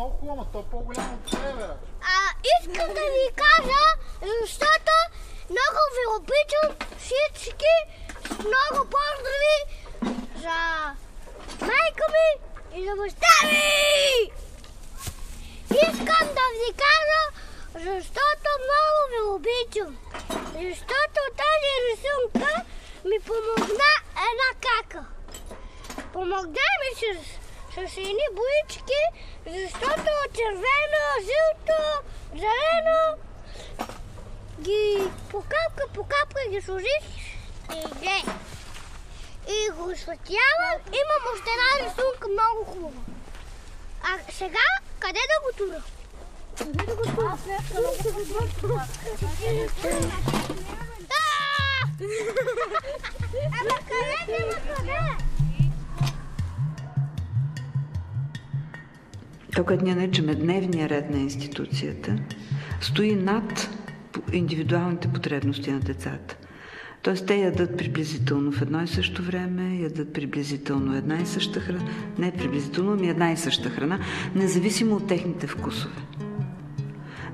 много хубаво, но то е по-голямо от севера. Искам да ви кажа, защото много ви обичам всички. Много поздрави за майка ми и за баща ми! Искам да ви кажа, защото много ви обичам. Защото тази рисунка ми помогна една кака. Помогна ми с едни боички, защото червено, жълто, зелено ги по капка ги сложих и го светлявам. Имам още една рисунка много хубава. А сега къде да го тура? Къде да го тура? Ама къде? То, което ние наричаме дневния ред на институцията, стои над индивидуалните потребности на децата. Тоест, те ядат приблизително в едно и също време, ядат приблизително една и съща храна, не приблизително, ами една и съща храна, независимо от техните вкусове.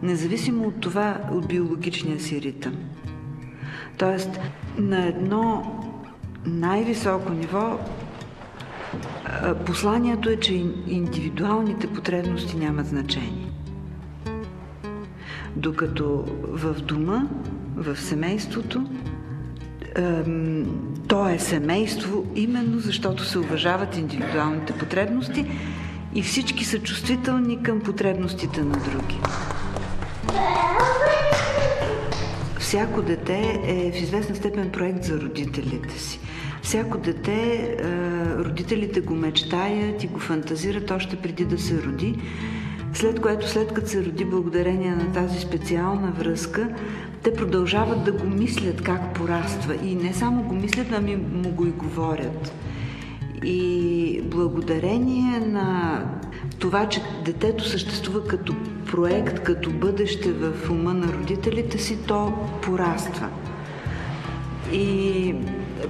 Независимо от това, от биологичния си ритъм. Тоест, на едно най-високо ниво посланието е, че индивидуалните потребности нямат значение. Докато в дома, в семейството, то е семейство именно защото се уважават индивидуалните потребности и всички са чувствителни към потребностите на други. Всяко дете е в известна степен проект за родителите си. Всяко дете, родителите го мечтаят и го фантазират още преди да се роди, след като се роди благодарение на тази специална връзка, те продължават да го мислят как пораства. И не само го мислят, ами му го и говорят. И благодарение на това, че детето съществува като проект, като бъдеще в ума на родителите си, то пораства. И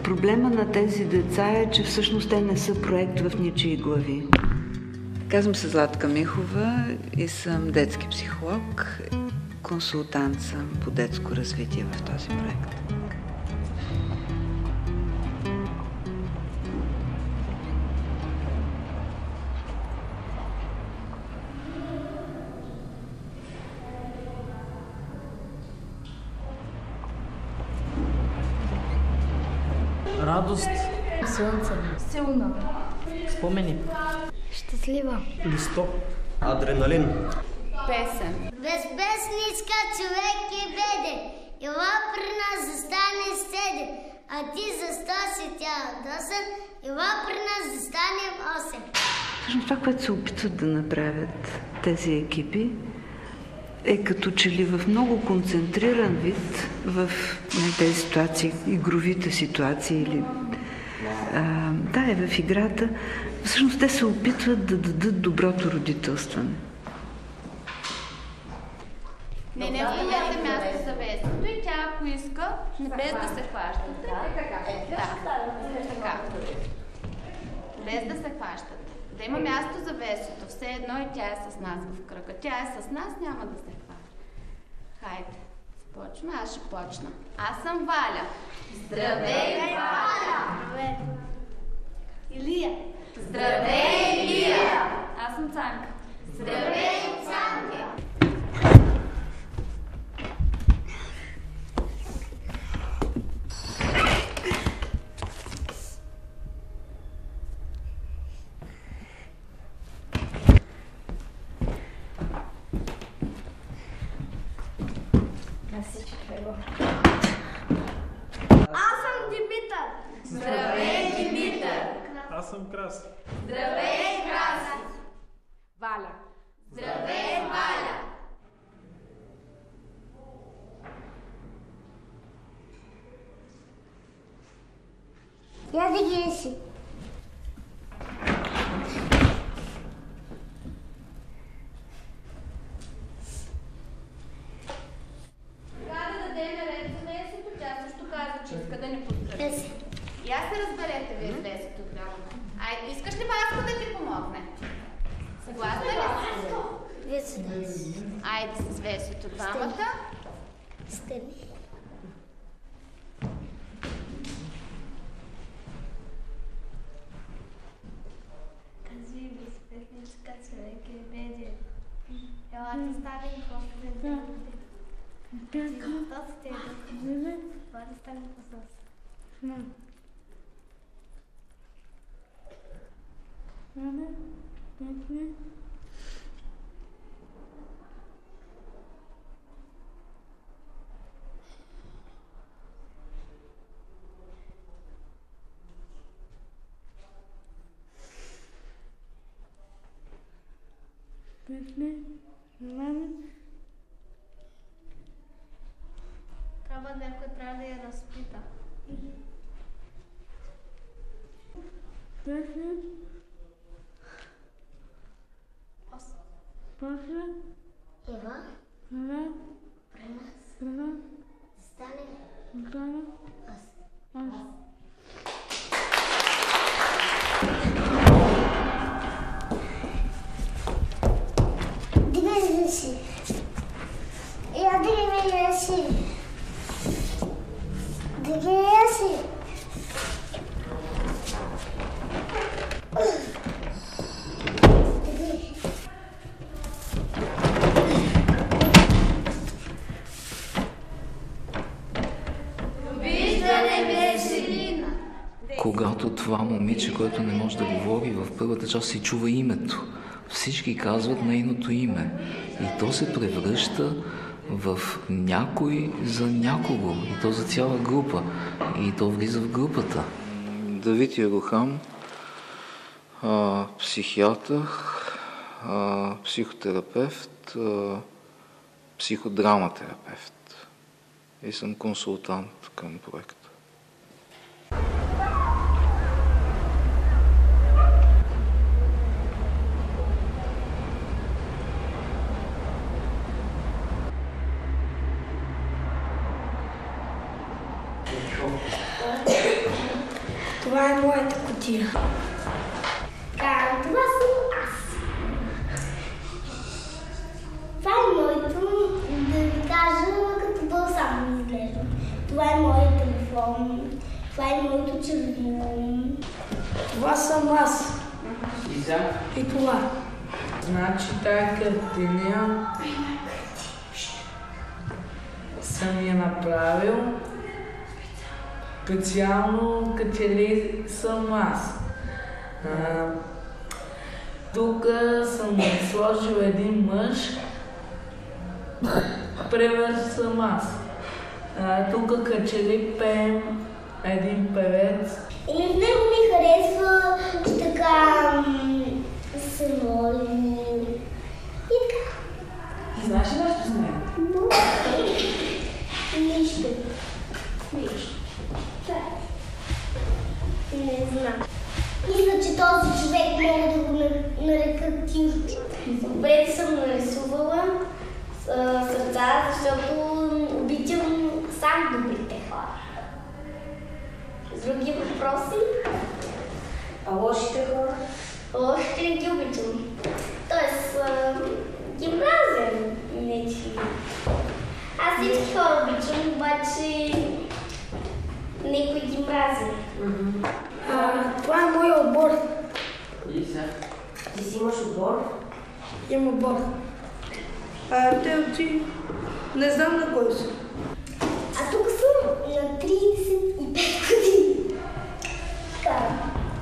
проблема на тези деца е, че всъщност те не са проект в ничии глави. Казвам се Златка Михова и съм детски психолог. Консултант съм по детско развитие в този проект. Радост. Слънце. Силна. Спомени. Щастлива. Листок. Адреналин. Песен. Безпесничка човек е беден. Ела при нас застане седе. А ти защо си тя досън? Ела при нас застанем 8. Всъщност това, което се опитват да направят тези екипи, е като че ли в много концентриран вид в тези ситуации, игровите ситуации или в играта, всъщност те се опитват да дадат доброто родителстване. Не оставяте място за весното и тя, ако иска, без да се хващате. Така. Без да се хващате. Да има място за весото. Все едно и тя е с нас в кръга. Тя е с нас, няма да се хваща. Хайде, започваме. Аз ще почна. Аз съм Валя. Здравей, Валя! Здравей. Илия. Здравей, Илия! Аз съм Цанка. Здравей, Цанка! Аз съм Димитър. Здравей, Димитър! Аз съм Краси. Здравей, Краси! Валя. Здравей, Валя! Я да ги си. Че иска да ни поздрави. И аз се разберете вие с Лесето. Искаш ли Васко да ти помогне? Съгласна ли? Мерцедес. Айде с Весето двамата. Стани. Кажи ми, спетничка, човек е беден. Ела ти ставим после да те. Христос те е. Това да стане Христос. Някой трябва да я разпита. Ева. Стане. Дигай си. Я дигай си. Дигай си. Когато това момиче, което не може да говори, в първата част се чува името. Всички казват нейното име. И то се превръща в някой за някого. И то за цяла група. И то влиза в групата. Давид Ярухам, психиатър, психотерапевт, психодраматерапевт. И съм консултант към проекта. Това е моята кутия. Това съм аз. Това е моето, да ви кажа, като бъл само изглежда. Това е моят телефон. Това е моето червило. Това съм аз. И това. Значи тая картина съм я направил специално като ли съм аз. Тук съм сложил един мъж, пример съм аз. Тук като ли пеем един певец. Или в него ми харесва така се моли и така. Знаеш ли нещо с него? Нищо. Не знам. Мисля, че този човек мога да го нарека Тирчо. Добре съм нарисувала сърца, защото обичам сам добрите хора. Други въпроси? А лошите хора? Лошите не ги обичам. Тоест, ги мразя. Не, че... Аз всички хора обичам, обаче някой ги мрази. Това е моя отбор. Ти си имаш отбор? Имам отбор. Ти не знам на кой си. А тук съм на 35 години.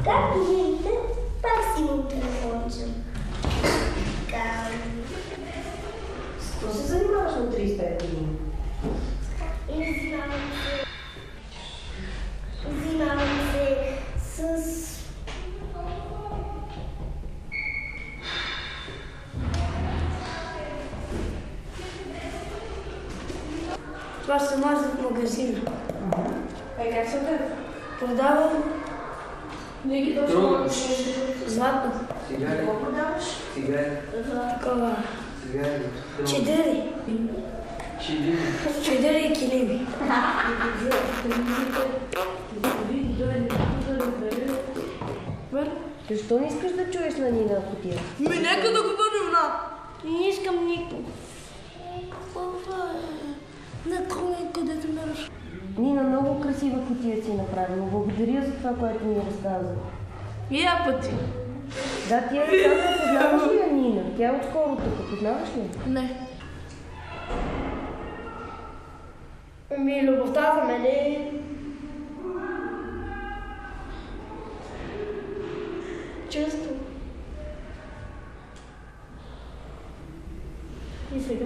Както видите, пак си имам телефонче. С какво се занимаваш на 35 години? Не знам се. Занимавам се с... Това съм аз в магазина. Как са те? Продавам златно. Какво продаваш? Такова. Чедъри. Чедъри и килими. Защо не искаш да чуеш на Нина кутия? Нека да го върнем на И не искам никой. На круга, където ме ръш. Нина, много красива кутия си направила. Благодаря за това, което ми разказа. И я пъти. Да, ти я разказа, познаваш ли я, Нина? Тя е отскоро тук, познаваш ли? Не. Любовта за мен е... чувство. И сега?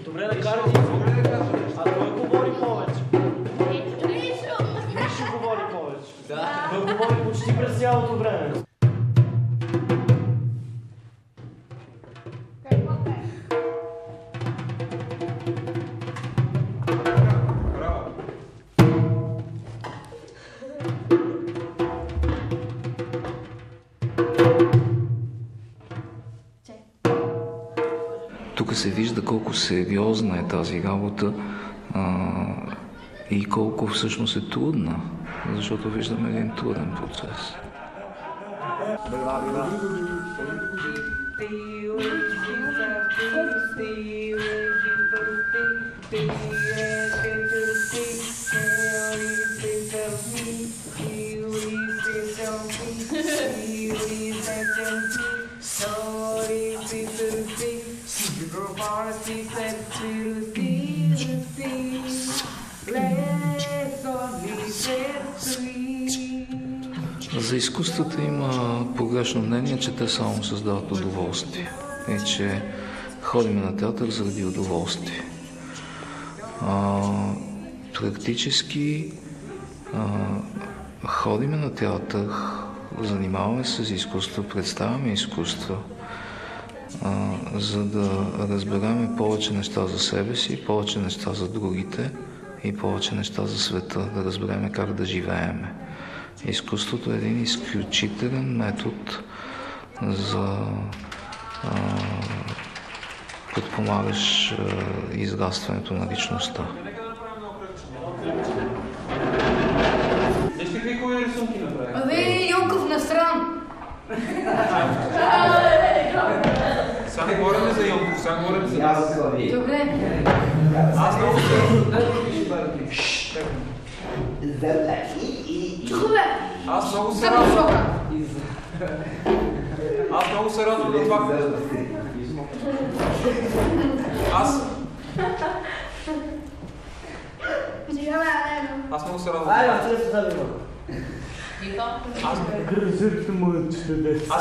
Добре да карате. А той говори повече. Ще говори повече. Да. Той говори почти през цялото време. Тук се вижда колко сериозна е тази работа и колко всъщност е трудна, защото виждаме един труден процес. За изкуствата има погрешно мнение, че те само създават удоволствие и че ходим на театър заради удоволствие. Практически ходим на театър, занимаваме се с изкуство, представяме изкуство, за да разберем повече неща за себе си, повече неща за другите и повече неща за света, да разберем как да живеем. Изкуството е един изключителен метод за подпомагаш израстването на личността. Вижте какви хубави рисунки направи. Абе, Йонков насрам! Сега не говорим за Йонков, сега говорим за нас. Добре. Аз много се... Чухо бе! Аз много се радвам. Аз много се радвам на това. Аз много се радвам. Айде, аз се радвам. Гръзърите му е чудесно.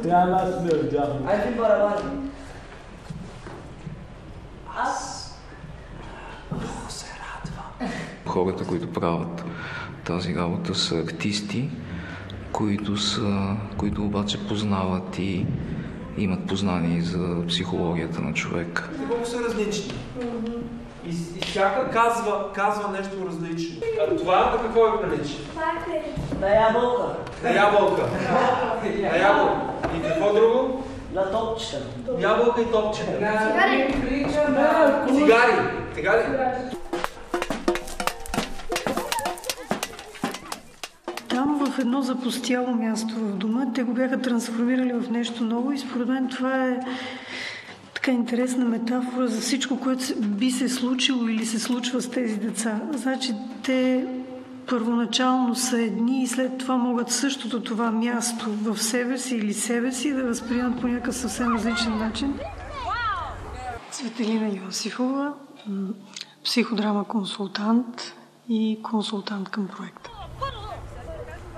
Трябва аз не отдявам. Айде ви барабани. Много се радвам. Хората, които правят тази работа, са артисти, които обаче познават и имат познание за психологията на човека. Много са различни. И всяка казва нещо различно. А това на какво е прилича? На ябълка. На ябълка. На ябълка. И какво друго? На топчета. Ябълка и топчета. Цигари. Цигари. Така ли? Там в едно запустяло място в дома, те го бяха трансформирали в нещо ново и според мен това е така интересна метафора за всичко, което би се случило или се случва с тези деца. Значи те първоначално са едни и след това могат същото това място в себе си или себе си да възприемат по някакъв съвсем различен начин. Цветелина Йосифова, психодрама консултант и консултант към проекта.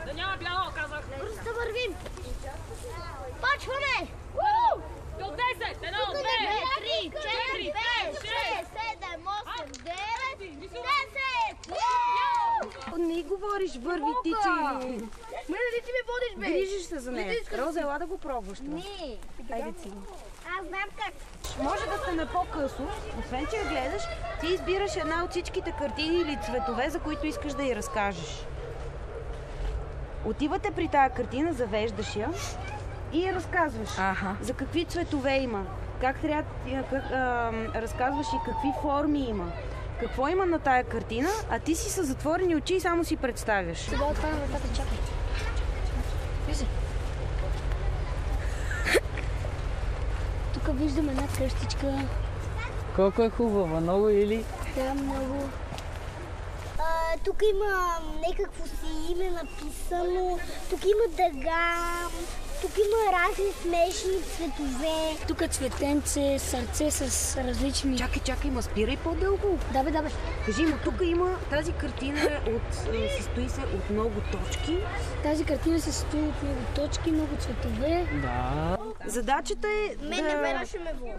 Да няма бяло, казах. Бързо да вървим. Почваме! До 10, 1, 2, 3, 4, 5, 6, 7, 8, 9, 10! Не говориш, върви ти, че... Мене ти ме водиш, бе? Грижиш се за нея. Роза, ела да го пробваш. Не. Айде си. Аз знам как. Може да стане по-късо, освен че я гледаш, ти избираш една от всичките картини или цветове, за които искаш да й разкажеш. Отивате при тая картина, завеждаш я и я разказваш. За какви цветове има, как трябва, разказваш и какви форми има. Какво има на тая картина, а ти си с затворени очи и само си представяш. Сега отварям вратата, чакай. Вижте. Тук виждам една къщичка. Колко е хубава, много или? Да, много. Тук има някакво си име написано. Тук има дъга. Тук има разни смешни цветове. Тук е цветенце, сърце с различни... Чакай, ма спирай по-дълго. Да бе. Кажи, ма тук има тази картина, състои се от много точки. Тази картина се състои от много точки, много цветове. Да. Задачата е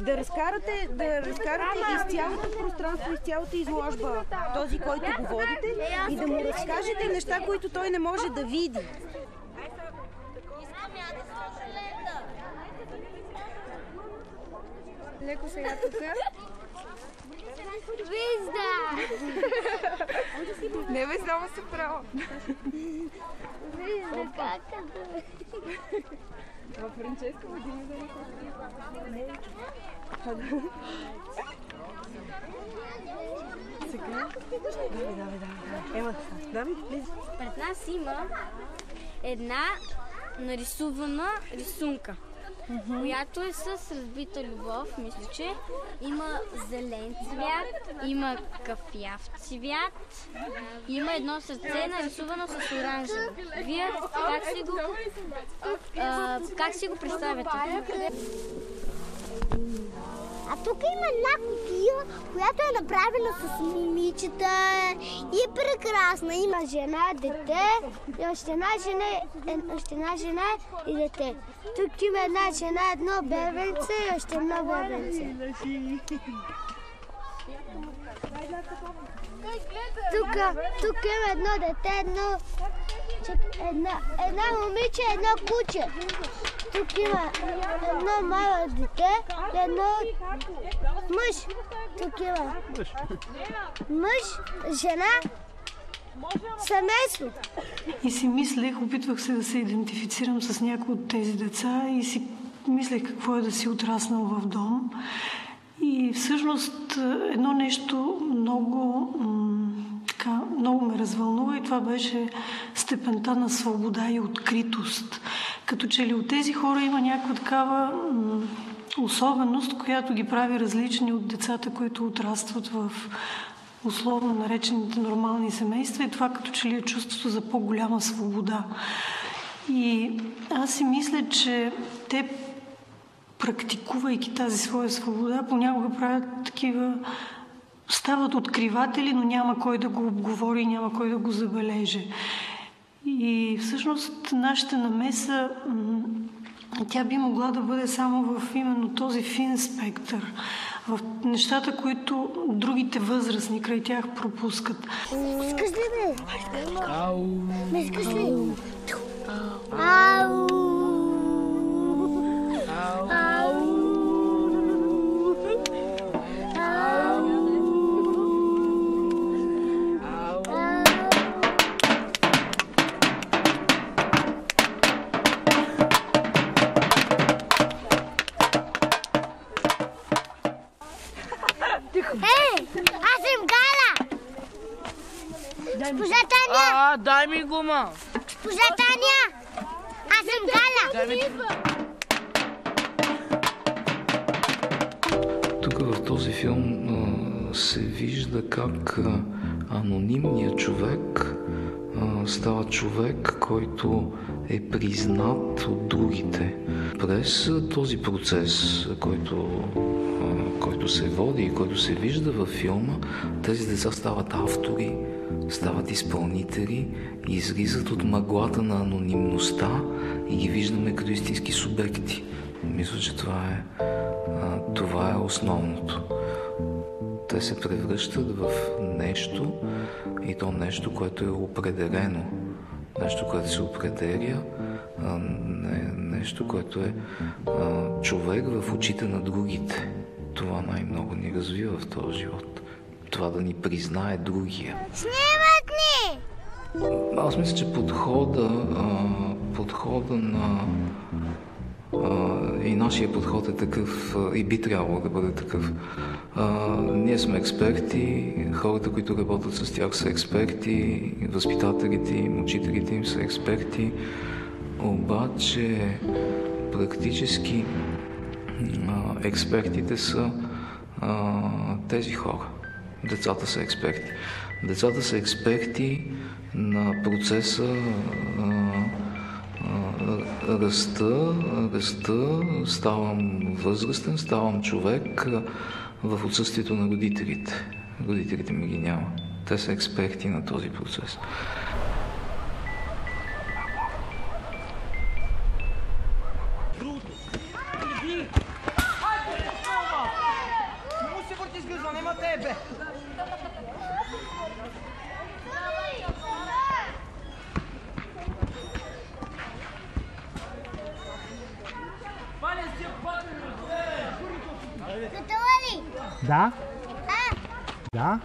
да разкарате из цялото пространство, из цялата изложба този, който го водите и да му разкажете неща, които той не може да види. Леко сега тук. Вижда! Не бе, само се право. Вижда как във Франческа години да не Сега? Давай. Пред нас има една нарисувана рисунка, която е с разбита любов, мисля, че има зелен цвят, има кафяв цвят, има едно сърце нарисувано с оранжево. Вие как си го представяте? А тук има една кутия, която е направена с момичета и е прекрасна. Има жена, дете, и още една жена и дете. Тук има една жена, едно бебенце и още едно бебенце. Тук има едно дете, една момиче, едно куче. Тук има едно малко дете и едно мъж. Тук има мъж, жена, семейство. И си мислех, опитвах се да се идентифицирам с някои от тези деца и си мислех какво е да си отраснал в дом. И всъщност едно нещо много ме развълнува и това беше степента на свобода и откритост. Като че ли от тези хора има някаква такава особеност, която ги прави различни от децата, които отрастват в условно наречените нормални семейства и това като че ли е чувството за по-голяма свобода. И аз си мисля, че те, практикувайки тази своя свобода, понякога правят такива, стават откриватели, но няма кой да го обговори, няма кой да го забележи. И всъщност нашата намеса, тя би могла да бъде само в именно този фин спектър, в нещата, които другите възрастни край тях пропускат. Искаш ли, бе? Не искаш ли? Ау! Госпожа Таня! Дай ми гума! Госпожа Таня! Аз съм Гала! Тук в този филм се вижда как анонимният човек става човек, който е признат от другите. През този процес, който се води и който се вижда във филма, тези деца стават автори, стават изпълнители и излизат от мъглата на анонимността и ги виждаме като истински субекти. Мисля, че това е основното. Те се превръщат в нещо и то нещо, което е определено. Нещо, което се определя, нещо, което е човек в очите на другите. Това най-много ни развива в този живот. Това да ни признае другия. Снимат ни! Аз мисля, че подхода на и нашия подход е такъв и би трябвало да бъде такъв. Ние сме експерти, хората, които работят с тях са експерти, възпитателите им, учителите им са експерти, обаче практически експертите са тези хора. Децата са експерти. Децата са експерти на процеса ръста, ставам възрастен, ставам човек в отсъствието на родителите. Родителите ми ги няма. Те са експерти на този процес. Готова ли? Да. А? Да.